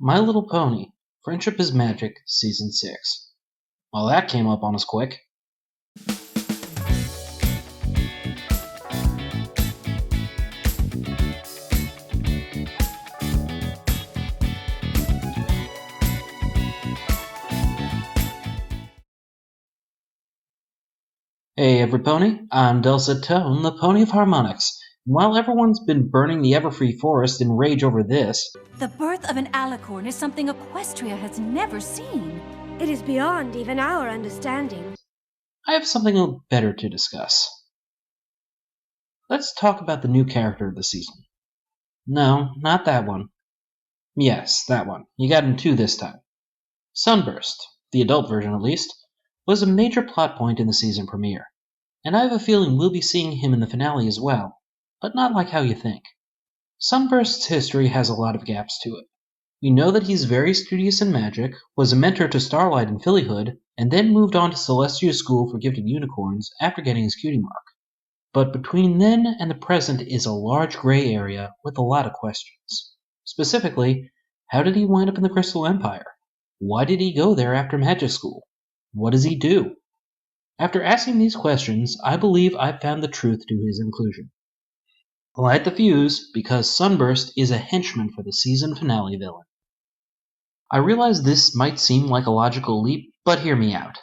My Little Pony, Friendship is Magic, Season 6. Well, that came up on us quick. Hey every pony, I'm Dulcet, the Pony of Harmonics. And while everyone's been burning the Everfree Forest in rage over this, the birth of an alicorn is something Equestria has never seen. It is beyond even our understanding. I have something better to discuss. Let's talk about the new character of the season. No, not that one. Yes, that one. You got him two this time. Sunburst, the adult version at least, was a major plot point in the season premiere, and I have a feeling we'll be seeing him in the finale as well, but not like how you think. Sunburst's history has a lot of gaps to it. We know that he's very studious in magic, was a mentor to Starlight in Fillyhood, and then moved on to Celestia School for Gifted Unicorns after getting his cutie mark. But between then and the present is a large gray area with a lot of questions. Specifically, how did he wind up in the Crystal Empire? Why did he go there after magic school? What does he do? After asking these questions, I believe I've found the truth to his inclusion. Light the fuse, because Sunburst is a henchman for the season finale villain. I realize this might seem like a logical leap, but hear me out.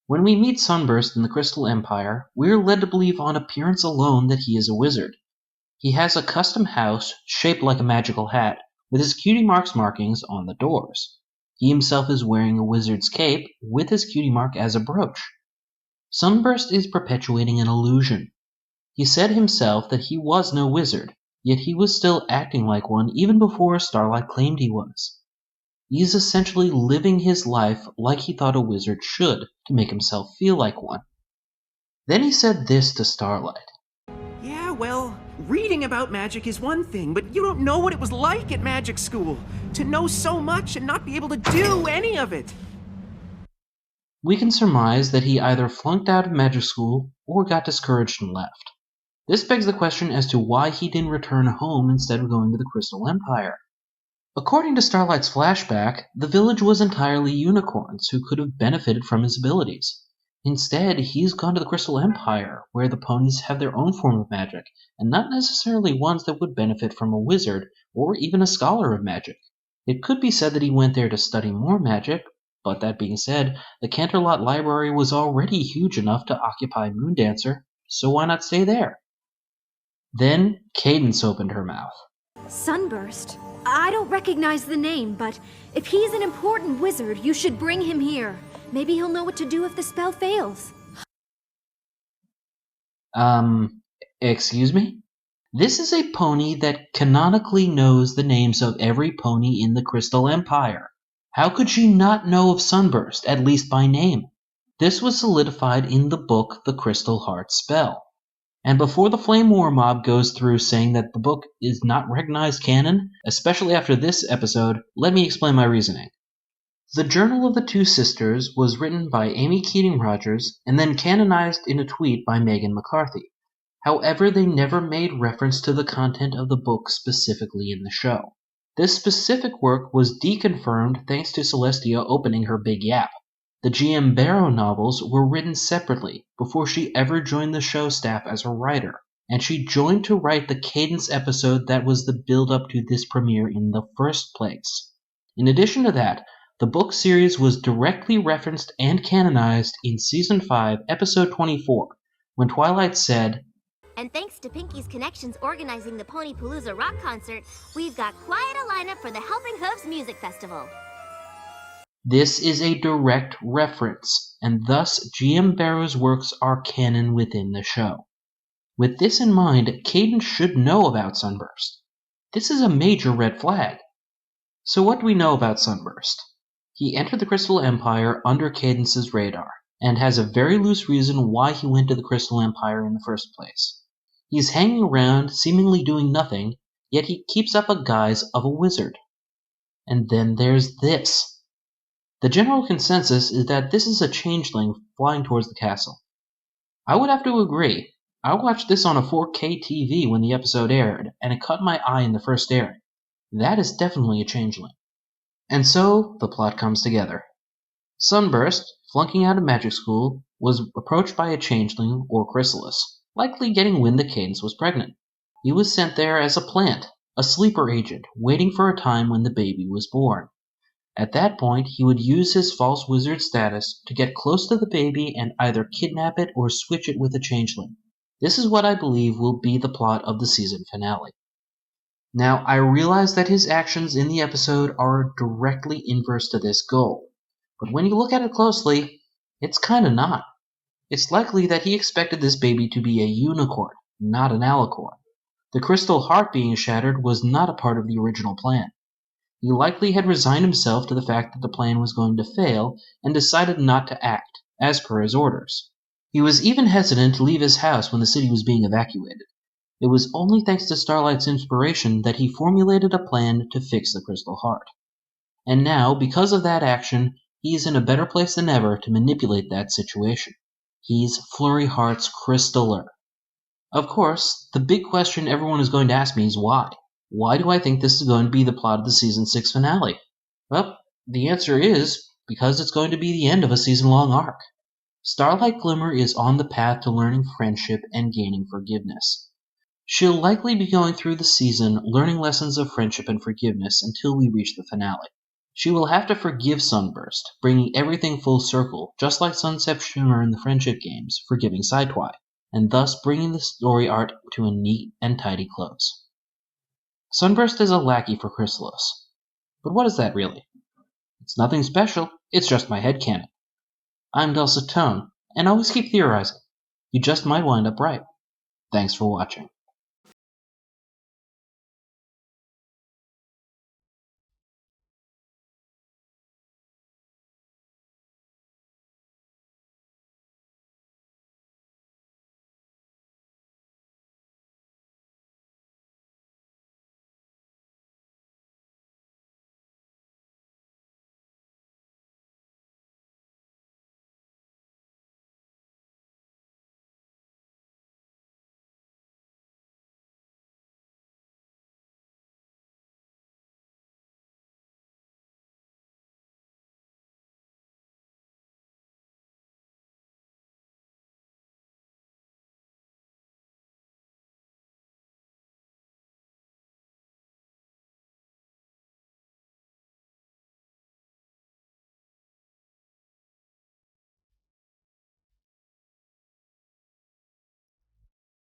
When we meet Sunburst in the Crystal Empire, we're led to believe on appearance alone that he is a wizard. He has a custom house shaped like a magical hat, with his cutie mark's markings on the doors. He himself is wearing a wizard's cape with his cutie mark as a brooch. Sunburst is perpetuating an illusion. He said himself that he was no wizard, yet he was still acting like one even before Starlight claimed he was. He is essentially living his life like he thought a wizard should to make himself feel like one. Then he said this to Starlight. Yeah, well, reading about magic is one thing, but you don't know what it was like at magic school. To know so much and not be able to do any of it. We can surmise that he either flunked out of magic school or got discouraged and left. This begs the question as to why he didn't return home instead of going to the Crystal Empire. According to Starlight's flashback, the village was entirely unicorns who could have benefited from his abilities. Instead, he's gone to the Crystal Empire, where the ponies have their own form of magic, and not necessarily ones that would benefit from a wizard or even a scholar of magic. It could be said that he went there to study more magic, but that being said, the Canterlot Library was already huge enough to occupy Moondancer, so why not stay there? Then Cadence opened her mouth. Sunburst? I don't recognize the name, but if he's an important wizard, you should bring him here. Maybe he'll know what to do if the spell fails. Excuse me? This is a pony that canonically knows the names of every pony in the Crystal Empire. How could she not know of Sunburst, at least by name? This was solidified in the book The Crystal Heart Spell. And before the Flame War mob goes through saying that the book is not recognized canon, especially after this episode, let me explain my reasoning. The Journal of the Two Sisters was written by Amy Keating Rogers and then canonized in a tweet by Megan McCarthy. However, they never made reference to the content of the book specifically in the show. This specific work was deconfirmed thanks to Celestia opening her big yap. The G.M. Barrow novels were written separately before she ever joined the show staff as a writer, and she joined to write the Cadence episode that was the build-up to this premiere in the first place. In addition to that, the book series was directly referenced and canonized in Season 5, Episode 24, when Twilight said, "And thanks to Pinky's Connections organizing the Ponypalooza rock concert, we've got quite a lineup for the Helping Hooves Music Festival." This is a direct reference, and thus G.M. Barrow's works are canon within the show. With this in mind, Cadence should know about Sunburst. This is a major red flag. So what do we know about Sunburst? He entered the Crystal Empire under Cadence's radar, and has a very loose reason why he went to the Crystal Empire in the first place. He's hanging around, seemingly doing nothing, yet he keeps up a guise of a wizard. And then there's this. The general consensus is that this is a changeling flying towards the castle. I would have to agree. I watched this on a 4K TV when the episode aired, and it caught my eye in the first airing. That is definitely a changeling. And so the plot comes together. Sunburst, flunking out of magic school, was approached by a changeling or chrysalis, likely getting wind that Cadence was pregnant. He was sent there as a plant, a sleeper agent, waiting for a time when the baby was born. At that point, he would use his false wizard status to get close to the baby and either kidnap it or switch it with a changeling. This is what I believe will be the plot of the season finale. Now, I realize that his actions in the episode are directly inverse to this goal, but when you look at it closely, it's kinda not. It's likely that he expected this baby to be a unicorn, not an alicorn. The crystal heart being shattered was not a part of the original plan. He likely had resigned himself to the fact that the plan was going to fail and decided not to act, as per his orders. He was even hesitant to leave his house when the city was being evacuated. It was only thanks to Starlight's inspiration that he formulated a plan to fix the crystal heart. And now, because of that action, he is in a better place than ever to manipulate that situation. He's Flurry Heart's Crystaller. Of course, the big question everyone is going to ask me is why? Why do I think this is going to be the plot of the Season 6 finale? Well, the answer is because it's going to be the end of a season-long arc. Starlight Glimmer is on the path to learning friendship and gaining forgiveness. She'll likely be going through the season learning lessons of friendship and forgiveness until we reach the finale. She will have to forgive Sunburst, bringing everything full circle, just like Sunset Shimmer in the friendship games, forgiving Sidetwi, and thus bringing the story arc to a neat and tidy close. Sunburst is a lackey for Chrysalis. But what is that really? It's nothing special, it's just my headcanon. I'm Dulcet, and always keep theorizing. You just might wind up right. Thanks for watching.